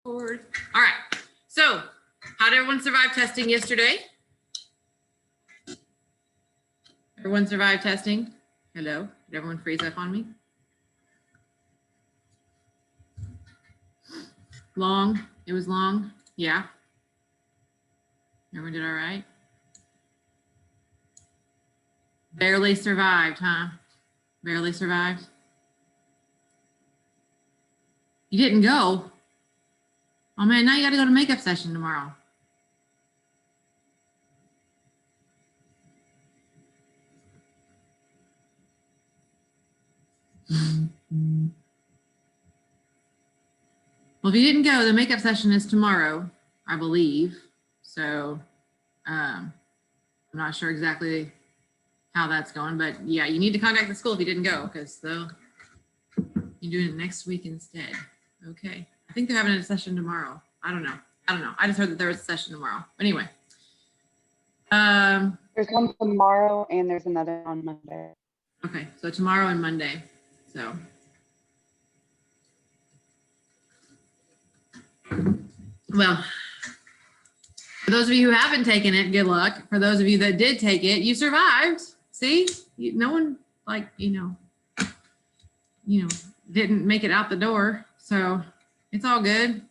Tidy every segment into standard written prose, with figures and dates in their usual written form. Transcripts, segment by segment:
record. All right. So how did everyone survive testing yesterday? Everyone survived testing? Hello? Did everyone freeze up on me? Long? It was long? Yeah. Everyone did all right? Barely survived, huh? Barely survived? You didn't go? Oh man, now you got to go to makeup session tomorrow. Well, if you didn't go, the makeup session is tomorrow, I believe. So I'm not sure exactly how that's going, but yeah, you need to contact the school if you didn't go, because you're doing it next week instead. Okay. I think they're having a session tomorrow. I don't know. I just heard that there was a session tomorrow. But anyway. There's one tomorrow and there's another on Monday. Okay, so tomorrow and Monday. So. Well, for those of you who haven't taken it, good luck. For those of you that did take it, you survived. See, no one didn't make it out the door. So it's all good.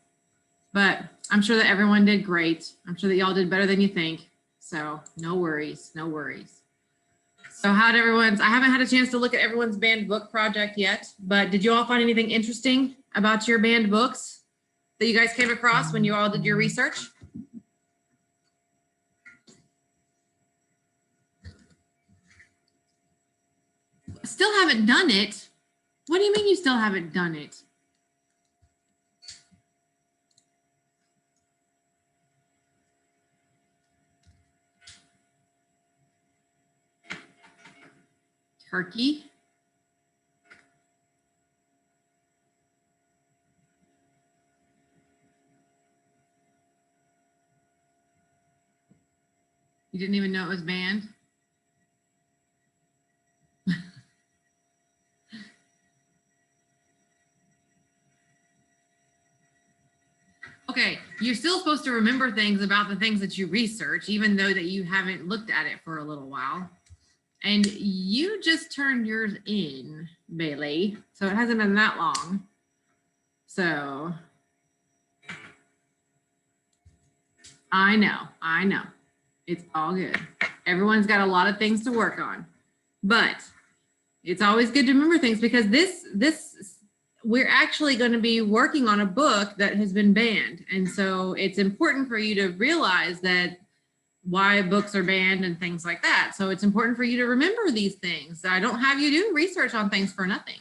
But I'm sure that everyone did great. I'm sure that y'all did better than you think. So no worries, no worries. So I haven't had a chance to look at everyone's banned book project yet, but did you all find anything interesting about your banned books that you guys came across when you all did your research? Still haven't done it? What do you mean you still haven't done it? Turkey? You didn't even know it was banned? Okay, you're still supposed to remember things about the things that you research, even though that you haven't looked at it for a little while. And you just turned yours in, Bailey, so it hasn't been that long. So I know. It's all good. Everyone's got a lot of things to work on, but it's always good to remember things, because we're actually going to be working on a book that has been banned. And so it's important for you to realize that why books are banned and things like that. So it's important for you to remember these things. I don't have you do research on things for nothing.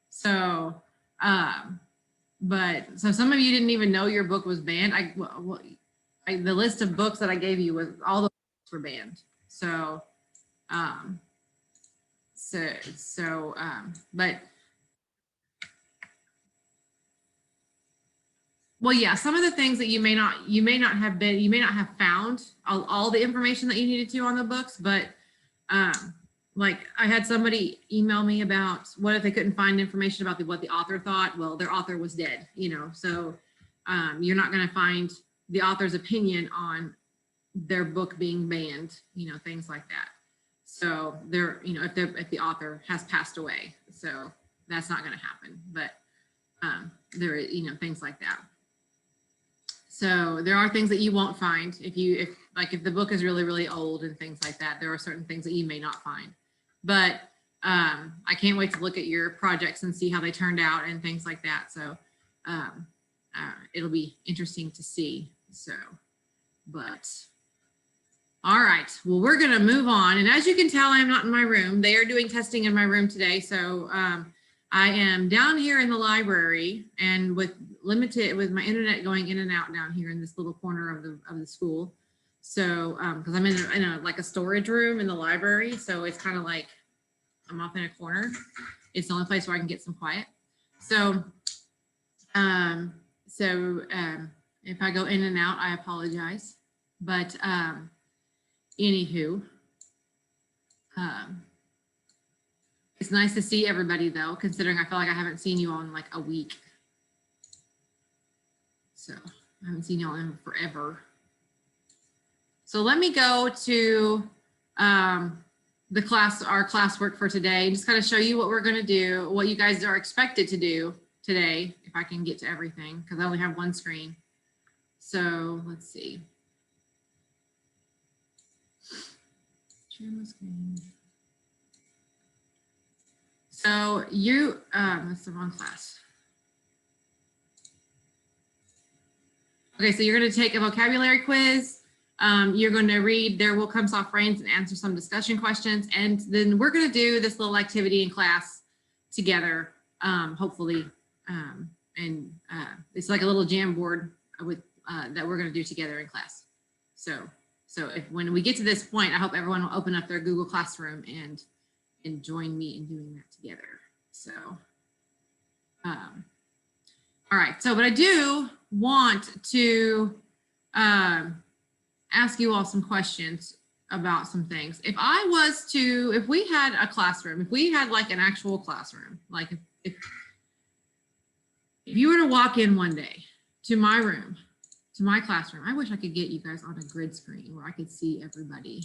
So, so some of you didn't even know your book was banned. The list of books that I gave you was all the books were banned. So, but well, yeah, some of the things that you may not have found all the information that you needed to on the books, but like I had somebody email me about what if they couldn't find information about what the author thought. Well, their author was dead, so you're not going to find the author's opinion on their book being banned, things like that. So if the author has passed away, so that's not going to happen, but there are, things like that. So there are things that you won't find if the book is really, really old and things like that. There are certain things that you may not find, but I can't wait to look at your projects and see how they turned out and things like that. So it'll be interesting to see. So, but all right, well, we're going to move on. And as you can tell, I'm not in my room. They are doing testing in my room today. So I am down here in the library, and with my internet going in and out down here in this little corner of the school. So because I'm in a storage room in the library, so it's kind of like I'm off in a corner. It's the only place where I can get some quiet. So if I go in and out, I apologize. But anywho, it's nice to see everybody though, considering I feel like I haven't seen you all in like a week. So I haven't seen y'all in forever. So let me go to our classwork for today, and just kind of show you what we're going to do, what you guys are expected to do today, if I can get to everything, because I only have one screen. So let's see. Share my screen. So you, that's the wrong class. Okay, so you're going to take a vocabulary quiz. You're going to read There Will Come Soft Rains and answer some discussion questions. And then we're going to do this little activity in class together, hopefully. It's like a little jam board with that we're going to do together in class. So if when we get to this point, I hope everyone will open up their Google Classroom and join me in doing that together. So, all right. So, but I do want to ask you all some questions about some things. If we had a classroom, if we had like an actual classroom, like if you were to walk in one day to my room, to my classroom, I wish I could get you guys on a grid screen where I could see everybody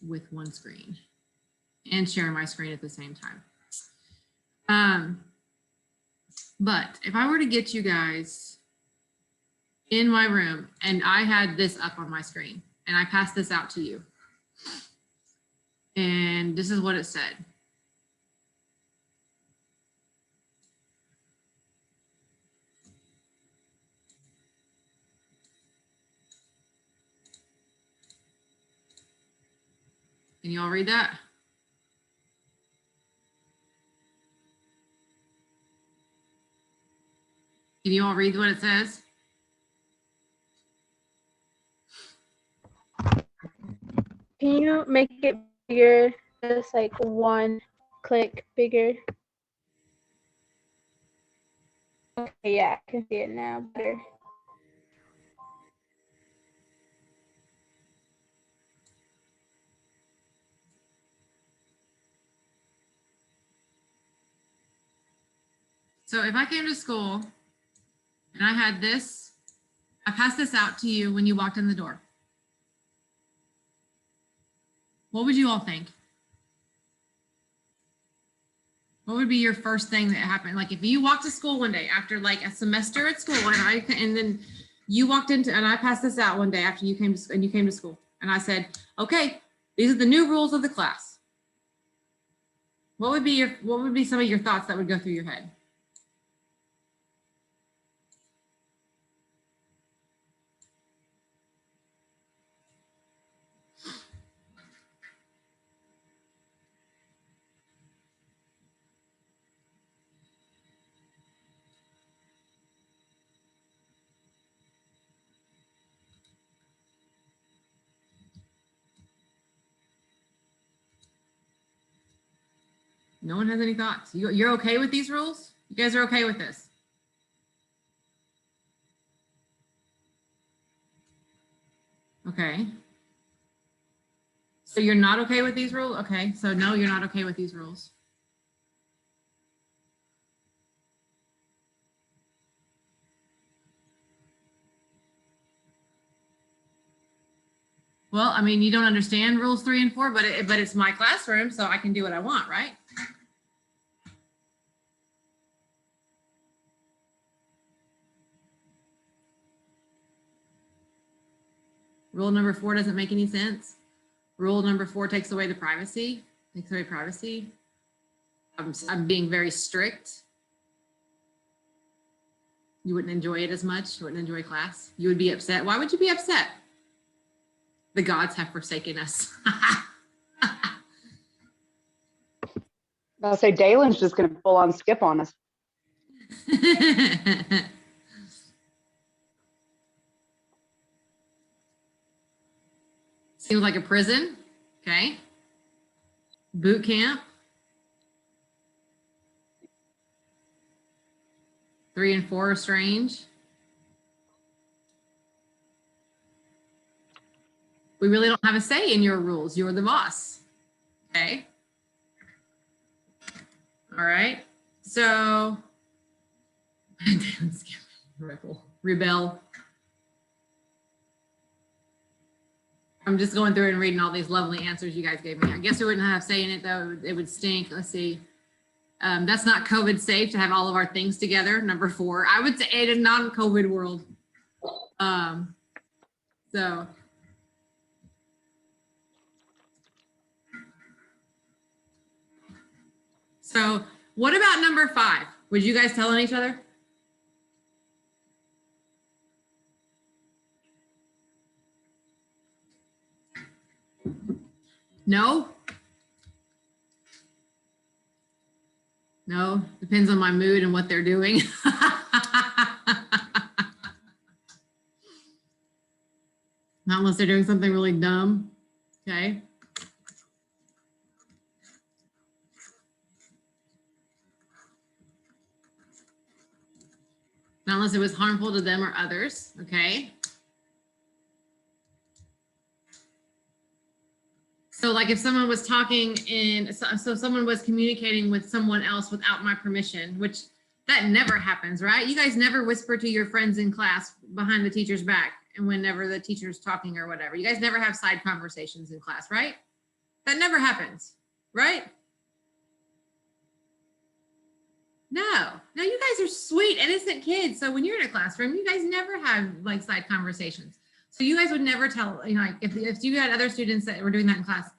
with one screen and share my screen at the same time. But if I were to get you guys in my room and I had this up on my screen and I passed this out to you, and this is what it said. Can you all read that? Can you all read what it says? Can you make it bigger? Just like one click bigger. Okay, yeah, I can see it now better. So if I came to school and I had this, I passed this out to you when you walked in the door, what would you all think? What would be your first thing that happened? Like if you walked to school one day after like a semester at school and then you walked into, and I passed this out one day after you came to school, and I said, okay, these are the new rules of the class. What would be some of your thoughts that would go through your head? No one has any thoughts? You're okay with these rules? You guys are okay with this? Okay. So you're not okay with these rules? Okay, so no, you're not okay with these rules. Well, I mean, you don't understand rules 3 and 4, but it's my classroom, so I can do what I want, right? Rule number 4 doesn't make any sense. Rule number 4 takes away the privacy. Takes away privacy. I'm being very strict. You wouldn't enjoy it as much. You wouldn't enjoy class. You would be upset. Why would you be upset? The gods have forsaken us. I'll say Dalen's just going to full on skip on us. Seems like a prison. Okay. Boot camp. 3 and 4 are strange. We really don't have a say in your rules. You're the boss. Okay. All right. So rebel. I'm just going through and reading all these lovely answers you guys gave me. I guess we wouldn't have say in it though. It would stink. Let's see. That's not COVID safe to have all of our things together. Number 4, I would say in a non-COVID world. So what about number 5? Would you guys tell on each other? No? No, depends on my mood and what they're doing. Not unless they're doing something really dumb. Okay. Not unless it was harmful to them or others. Okay. So like if someone was talking so someone was communicating with someone else without my permission, which that never happens, right? You guys never whisper to your friends in class behind the teacher's back and whenever the teacher's talking or whatever. You guys never have side conversations in class, right? That never happens, right? No, you guys are sweet, innocent kids. So when you're in a classroom, you guys never have like side conversations. So you guys would never tell, you know, like if you had other students that were doing that in class,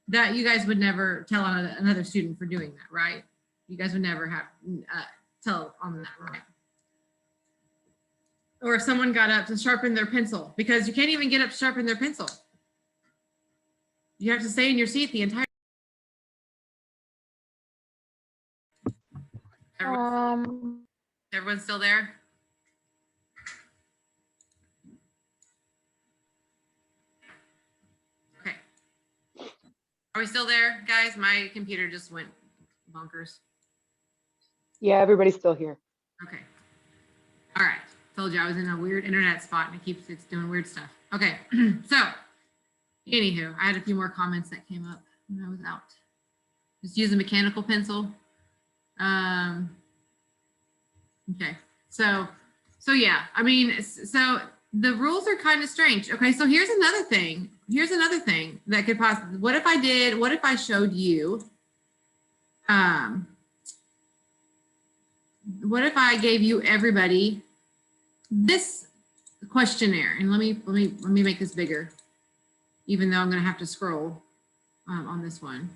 that you guys would never tell on another student for doing that, right? You guys would never have tell on that, right? Or if someone got up to sharpen their pencil, because you can't even get up to sharpen their pencil. You have to stay in your seat the entire. Everyone's still there? Okay. Are we still there, guys? My computer just went bonkers. Yeah, everybody's still here. Okay. All right. Told you I was in a weird internet spot and it's doing weird stuff. Okay. So, anywho, I had a few more comments that came up when I was out. Just use a mechanical pencil. Okay. So yeah, I mean, so the rules are kind of strange. Okay. So here's another thing. That could possibly, what if I showed you, what if I gave you everybody this questionnaire, and let me make this bigger, even though I'm going to have to scroll on this one.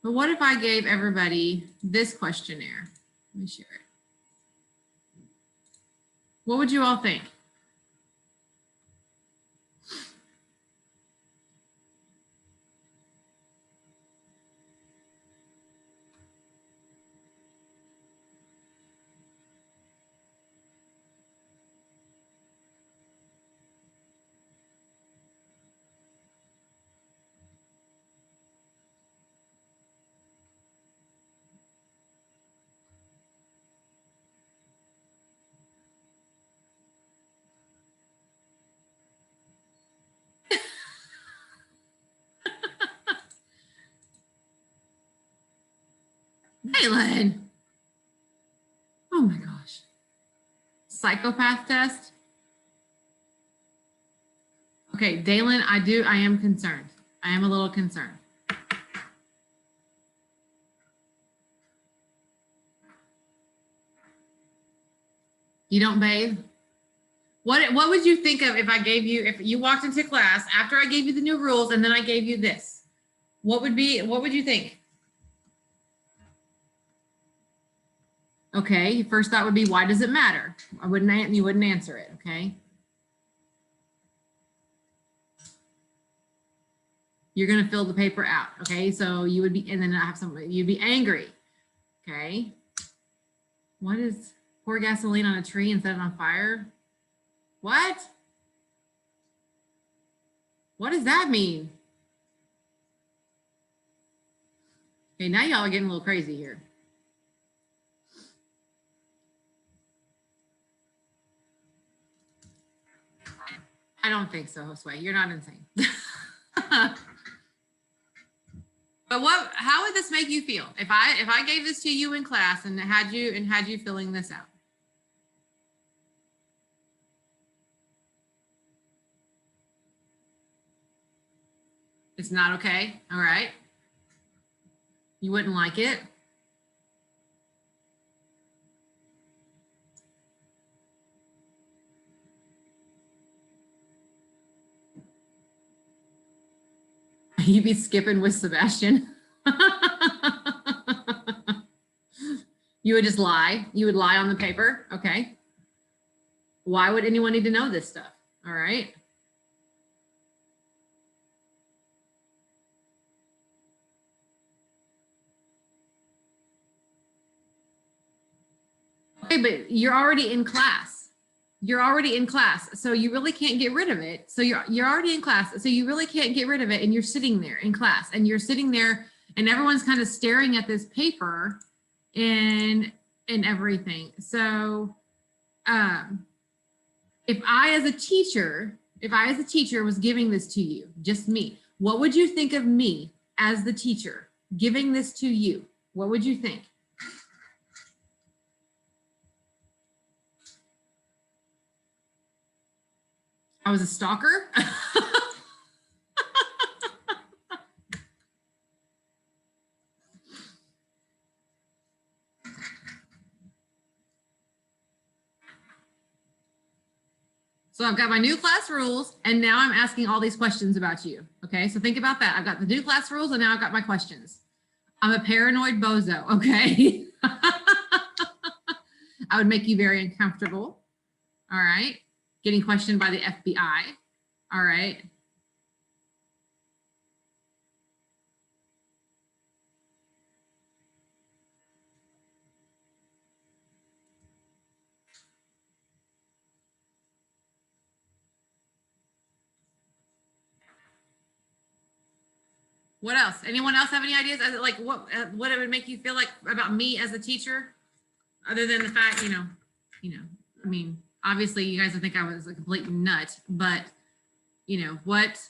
But what if I gave everybody this questionnaire? Let me share it. What would you all think? Daylin. Oh my gosh. Psychopath test. Okay, Daylin, I am concerned. I am a little concerned. You don't bathe? What would you think of if you walked into class after I gave you the new rules and then I gave you this? What would you think? Okay, your first thought would be, why does it matter? You wouldn't answer it, okay? You're gonna fill the paper out, okay? So you would be, and then I have you'd be angry, okay? What is pour gasoline on a tree and set it on fire? What? What does that mean? Okay, now y'all are getting a little crazy here. I don't think so, Josue. You're not insane. But how would this make you feel if I gave this to you in class and had you filling this out? It's not okay. All right. You wouldn't like it. You'd be skipping with Sebastian. You would just lie. You would lie on the paper. Okay. Why would anyone need to know this stuff? All right. Okay, but you're already in class. You're already in class, so you really can't get rid of it. So you're already in class, so you really can't get rid of it. And you're sitting there in class, and you're sitting there, and everyone's kind of staring at this paper, and everything. So, if I as a teacher was giving this to you, just me, what would you think of me as the teacher giving this to you? What would you think? I was a stalker. So I've got my new class rules, and now I'm asking all these questions about you. Okay, so think about that. I've got the new class rules, and now I've got my questions. I'm a paranoid bozo, okay? I would make you very uncomfortable. All right. Getting questioned by the FBI. All right. What else? Anyone else have any ideas? Like what it would make you feel like about me as a teacher, other than the fact, I mean, obviously you guys would think I was a complete nut, but what,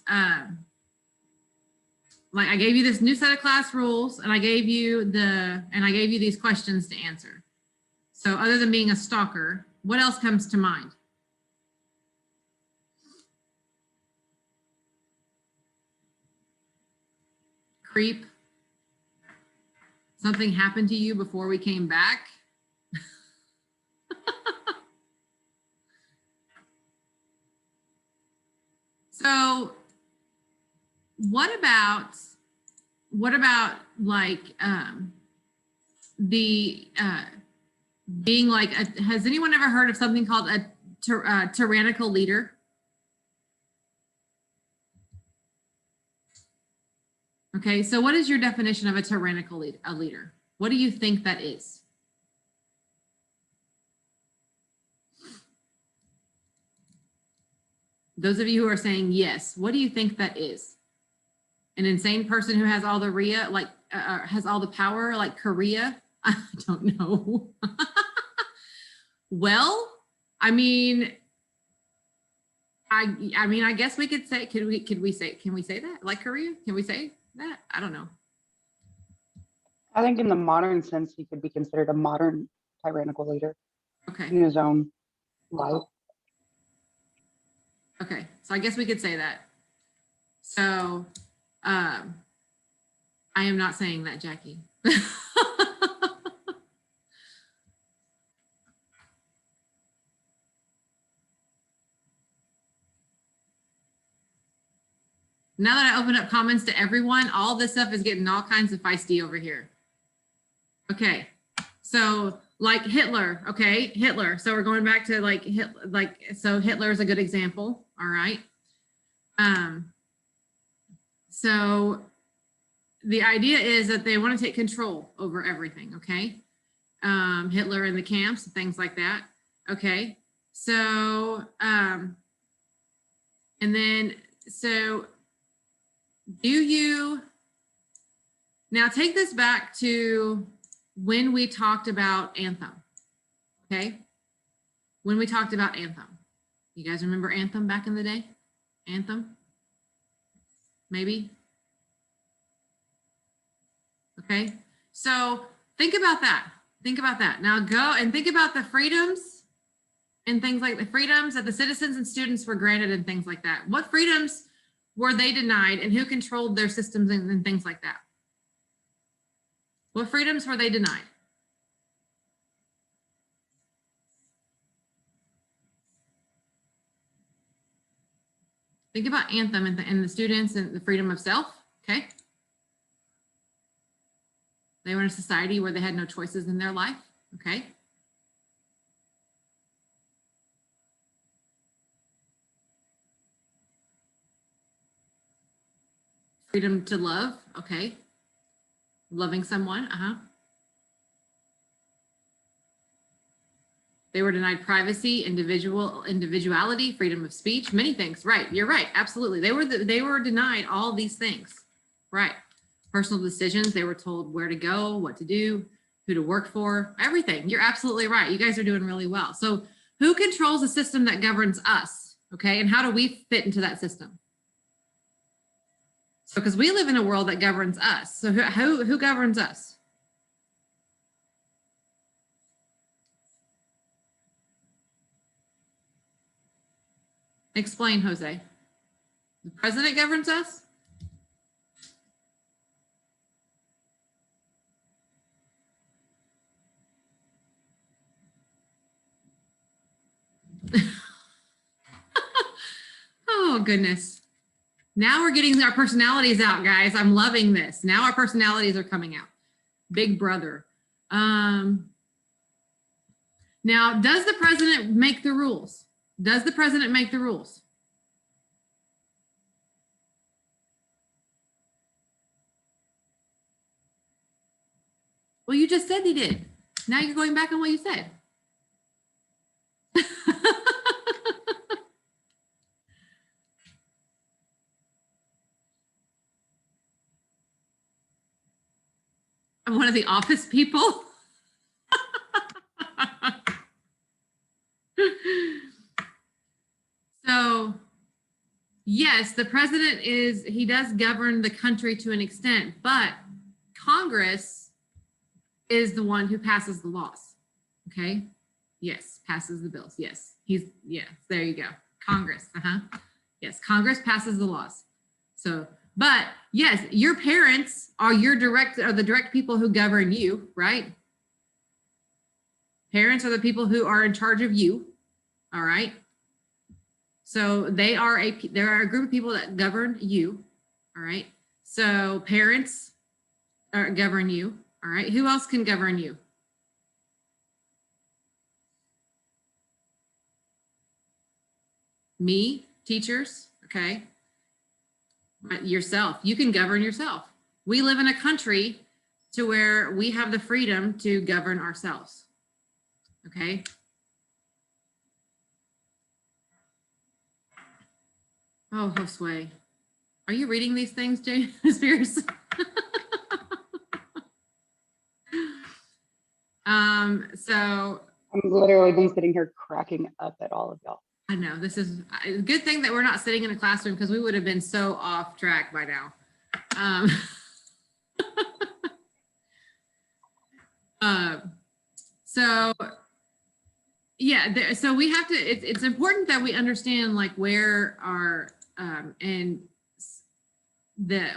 like I gave you this new set of class rules, and I gave you these questions to answer. So other than being a stalker, what else comes to mind? Creep. Something happened to you before we came back. So what about like being like has anyone ever heard of something called a tyrannical leader? Okay, so what is your definition of a tyrannical leader? What do you think that is? Those of you who are saying yes, what do you think that is? An insane person who has all the has all the power, like Korea? I don't know. Well, I mean, I guess we could say, can we say that? Like Korea? Can we say that? I don't know. I think in the modern sense, he could be considered a modern tyrannical leader. Okay. In his own life. Okay, so I guess we could say that. So, I am not saying that, Jackie. Now that I open up comments to everyone, all this stuff is getting all kinds of feisty over here. Okay, so like Hitler, okay, Hitler. So we're going back to so Hitler is a good example, all right? So the idea is that they want to take control over everything, okay? Hitler in the camps, things like that, okay? So, and then, so do you, now take this back to when we talked about Anthem, okay? When we talked about Anthem. You guys remember Anthem back in the day? Anthem? Maybe? Okay, so think about that. Think about that. Now go and think about the freedoms and things like the freedoms that the citizens and students were granted and things like that. What freedoms were they denied, and who controlled their systems and things like that? What freedoms were they denied? Think about Anthem and the students and the freedom of self, okay? They were in a society where they had no choices in their life, okay? Freedom to love, okay? Loving someone, They were denied privacy, individuality, freedom of speech, many things. Right, you're right, absolutely. They were denied all these things, right? Personal decisions. They were told where to go, what to do, who to work for, everything. You're absolutely right. You guys are doing really well. So, who controls the system that governs us? Okay, and how do we fit into that system? So, because we live in a world that governs us. So, who governs us? Explain, Jose. The president governs us? Oh, goodness. Now we're getting our personalities out, guys. I'm loving this. Now our personalities are coming out. Big brother. Now, does the president make the rules? Does the president make the rules? Well, you just said he did. Now you're going back on what you said. I'm one of the office people. So, yes, the president he does govern the country to an extent, but Congress is the one who passes the laws. Okay? Yes, passes the bills. Yes. There you go. Congress. Yes, Congress passes the laws. So, but yes, your parents are the direct people who govern you, right? Parents are the people who are in charge of you. All right. So there are a group of people that govern you. All right. So parents govern you. All right. Who else can govern you? Me, teachers. Okay. Yourself. You can govern yourself. We live in a country to where we have the freedom to govern ourselves. Okay. Oh, Josue, are you reading these things, Jay Spears? So I've literally been sitting here cracking up at all of y'all. I know this is a good thing that we're not sitting in a classroom, because we would have been so off track by now. So yeah, so we have to, it's important that we understand like where our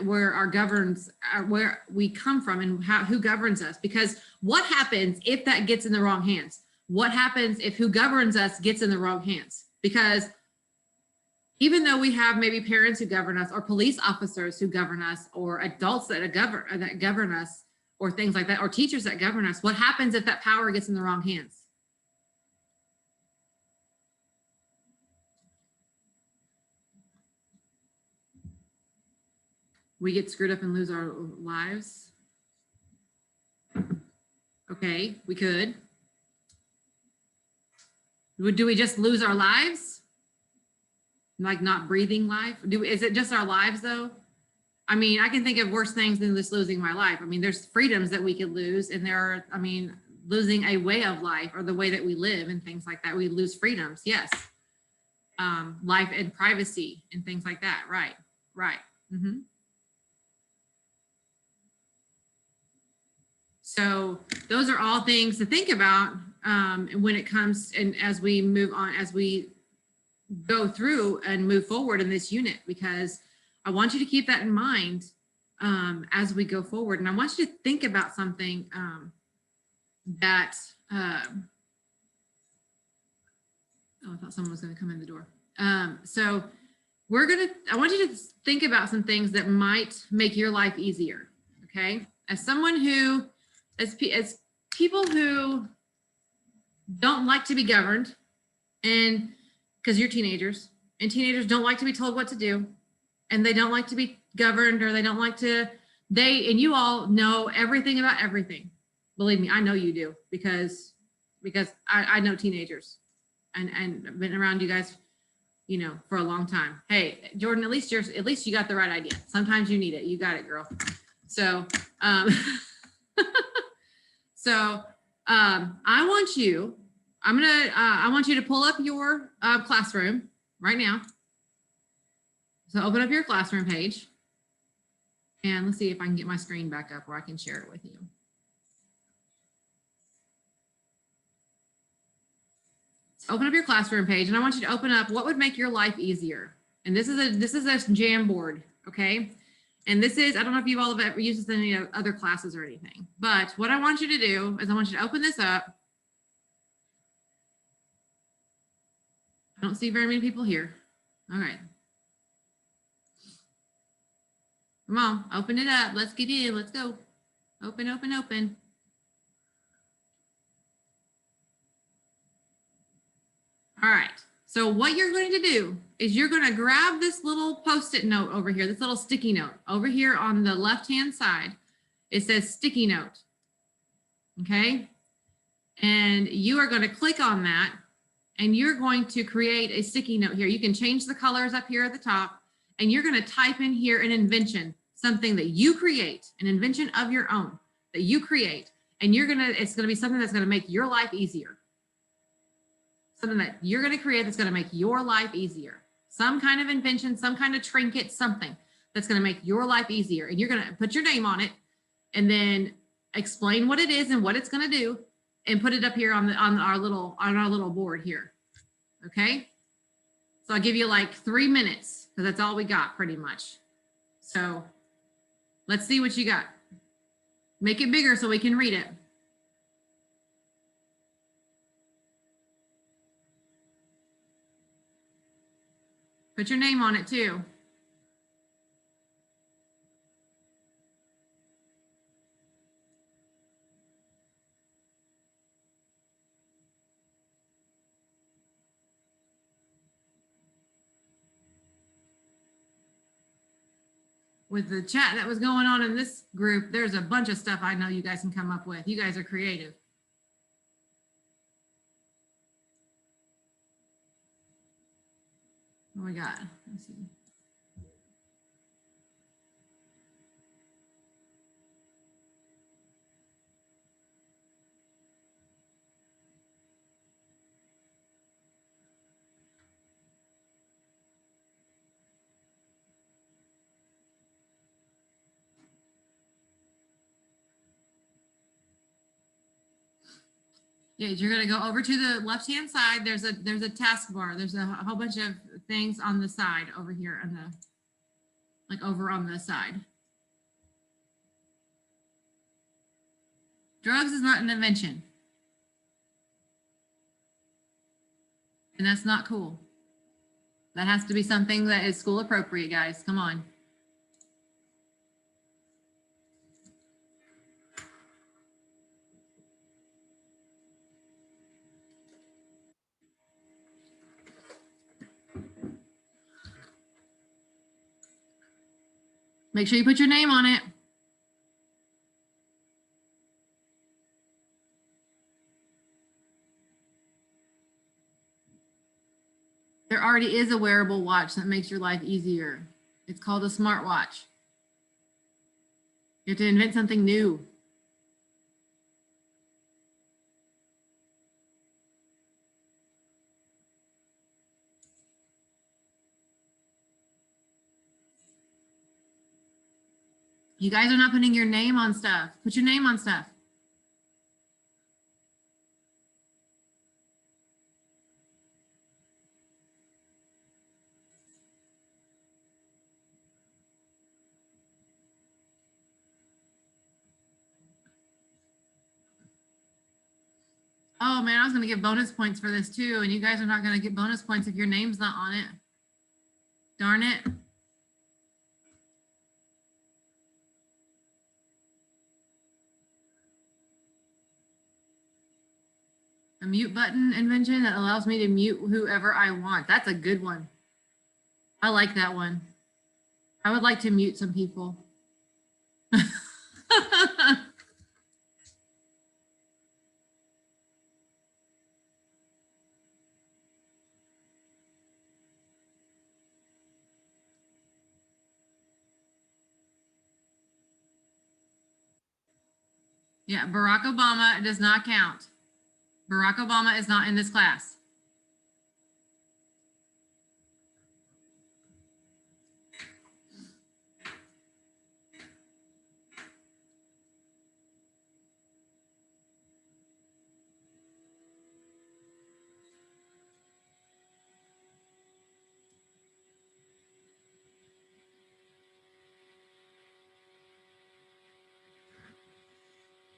where our governs, where we come from, and who governs us. Because what happens if that gets in the wrong hands? What happens if who governs us gets in the wrong hands? Because even though we have maybe parents who govern us, or police officers who govern us, or adults that govern us, or things like that, or teachers that govern us, what happens if that power gets in the wrong hands? We get screwed up and lose our lives. Okay, we could. Do we just lose our lives? Like not breathing life? Is it just our lives though? I mean, I can think of worse things than just losing my life. I mean, there's freedoms that we could lose, and there are, I mean, losing a way of life or the way that we live and things like that. We lose freedoms, yes. Life and privacy and things like that, right, right. Mm-hmm. So those are all things to think about when it comes, and as we move on, as we go through and move forward in this unit, because I want you to keep that in mind as we go forward. And I want you to think about something that, oh, I thought someone was going to come in the door. So I want you to think about some things that might make your life easier. Okay. As someone who, as people who don't like to be governed, and because you're teenagers, and teenagers don't like to be told what to do, and they don't like to be governed, or they don't like to, and you all know everything about everything. Believe me, I know you do, because I know teenagers and I've been around you guys, you know, for a long time. Hey, Jordan, at least you got the right idea. Sometimes you need it. You got it, girl. So, I want you to pull up your classroom right now. So open up your classroom page, and let's see if I can get my screen back up where I can share it with you. So open up your classroom page, and I want you to open up what would make your life easier. And this is a Jamboard, okay? And this is, I don't know if you've all ever used this in any other classes or anything, but what I want you to do is I want you to open this up. I don't see very many people here. All right. Come on, open it up. Let's get in. Let's go. Open, open, open. All right. So what you're going to do is you're going to grab this little Post-it note over here, this little sticky note over here on the left-hand side. It says sticky note. Okay. And you are going to click on that, and you're going to create a sticky note here. You can change the colors up here at the top, and you're going to type in here an invention, something that you create, an invention of your own that you create. And it's going to be something that's going to make your life easier. Something that you're going to create that's going to make your life easier. Some kind of invention, some kind of trinket, something that's going to make your life easier. And you're going to put your name on it, and then explain what it is and what it's going to do, and put it up here on our little board here. Okay. So I'll give you like 3 minutes, because that's all we got pretty much. So let's see what you got. Make it bigger so we can read it. Put your name on it too. With the chat that was going on in this group, there's a bunch of stuff I know you guys can come up with. You guys are creative. What we got? Let's see. Yeah, you're gonna go over to the left-hand side. There's a taskbar. There's a whole bunch of things on the side over here on over on the side. Drugs is not an invention. And that's not cool. That has to be something that is school appropriate, guys. Come on. Make sure you put your name on it. There already is a wearable watch that makes your life easier. It's called a smartwatch. You have to invent something new. You guys are not putting your name on stuff. Put your name on stuff. Oh man, I was gonna give bonus points for this too, and you guys are not gonna get bonus points if your name's not on it. Darn it. A mute button invention that allows me to mute whoever I want. That's a good one. I like that one. I would like to mute some people. Yeah, Barack Obama does not count. Barack Obama is not in this class.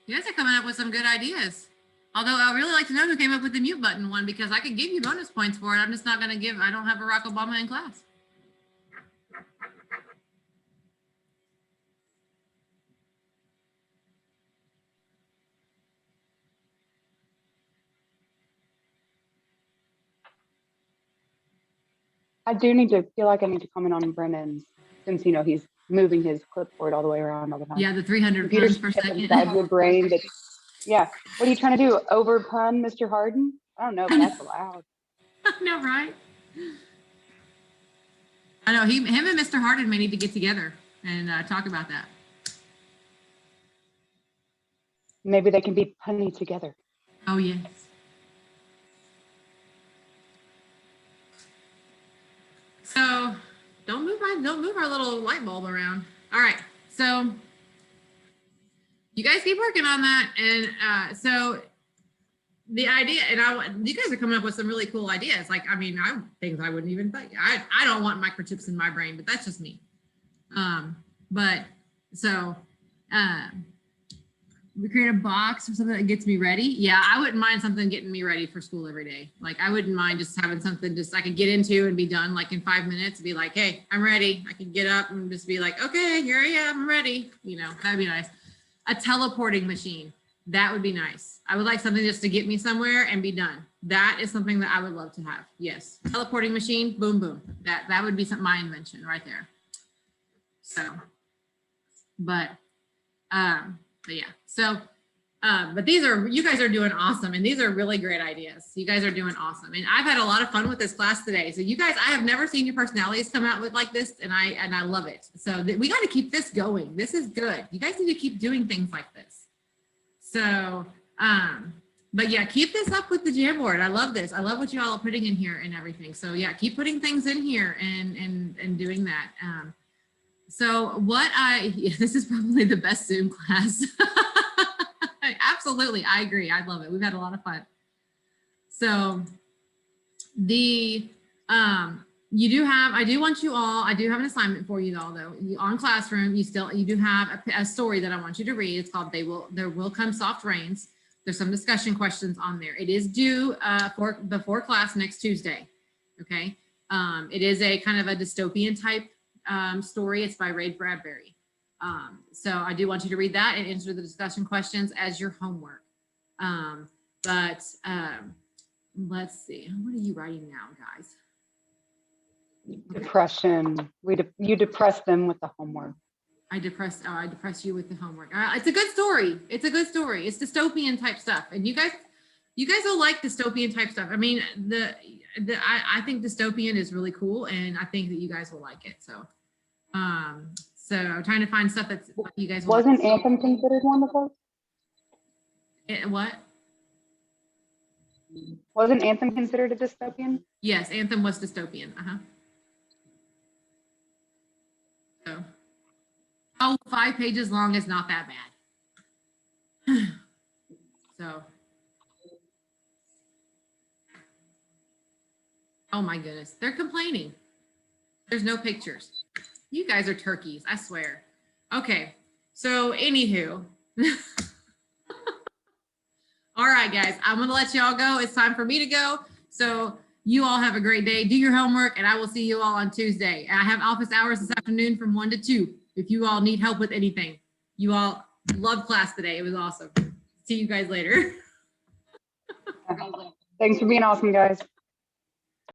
You guys are coming up with some good ideas. Although I really like to know who came up with the mute button one because I could give you bonus points for it. I'm just not going to give, I don't have Barack Obama in class. I do need to feel like I need to comment on Brennan's since, you know, he's moving his clipboard all the way around all the time. Yeah, the 300 Computer's puns per second. inside your brain. That, yeah. What are you trying to do? Over pun, Mr. Harden? I don't know, but that's allowed. No, right? I know him and Mr. Harden may need to get together and talk about that. Maybe they can be punny together. Oh yes. So don't move our little light bulb around. All right. So you guys keep working on that, and so the idea, and you guys are coming up with some really cool ideas. Like, I mean, things I wouldn't even think. I don't want microchips in my brain, but that's just me. But so we create a box or something that gets me ready. Yeah, I wouldn't mind something getting me ready for school every day. Like, I wouldn't mind just having something just I could get into and be done like in 5 minutes. Be like, hey, I'm ready. I could get up and just be like, okay, here I am, I'm ready. You know, that'd be nice. A teleporting machine. That would be nice. I would like something just to get me somewhere and be done. That is something that I would love to have. Yes. Teleporting machine, boom, boom. That would be my invention right there. So, but yeah. So, but you guys are doing awesome. And these are really great ideas. You guys are doing awesome. And I've had a lot of fun with this class today. So you guys, I have never seen your personalities come out with like this. And I love it. So we got to keep this going. This is good. You guys need to keep doing things like this. So, but yeah, keep this up with the Jamboard. I love this. I love what you all are putting in here and everything. So yeah, keep putting things in here and doing that. So this is probably the best Zoom class. Absolutely. I agree. I love it. We've had a lot of fun. So I do want you all, I do have an assignment for you all though. On Classroom, you do have a story that I want you to read. It's called There Will Come Soft Rains. There's some discussion questions on there. It is due before class next Tuesday. Okay. It is a kind of a dystopian type story. It's by Ray Bradbury. So I do want you to read that and answer the discussion questions as your homework. Let's see. What are you writing now, guys? Depression. You depress them with the homework. I depress you with the homework. It's a good story. It's a good story. It's dystopian type stuff. And you guys will like dystopian type stuff. I mean, I think dystopian is really cool, and I think that you guys will like it. So, so I'm trying to find stuff that's what you guys will Wasn't like. Anthem considered one of those? What? Wasn't Anthem considered a dystopian? Yes, Anthem was dystopian. So, 5 pages long is not that bad. So, oh my goodness, they're complaining. There's no pictures. You guys are turkeys, I swear. Okay, so anywho. All right, guys, I'm gonna let y'all go. It's time for me to go. So you all have a great day. Do your homework, and I will see you all on Tuesday. I have office hours this afternoon from 1 to 2. If you all need help with anything, you all loved class today. It was awesome. See you guys later. Thanks for being awesome, guys.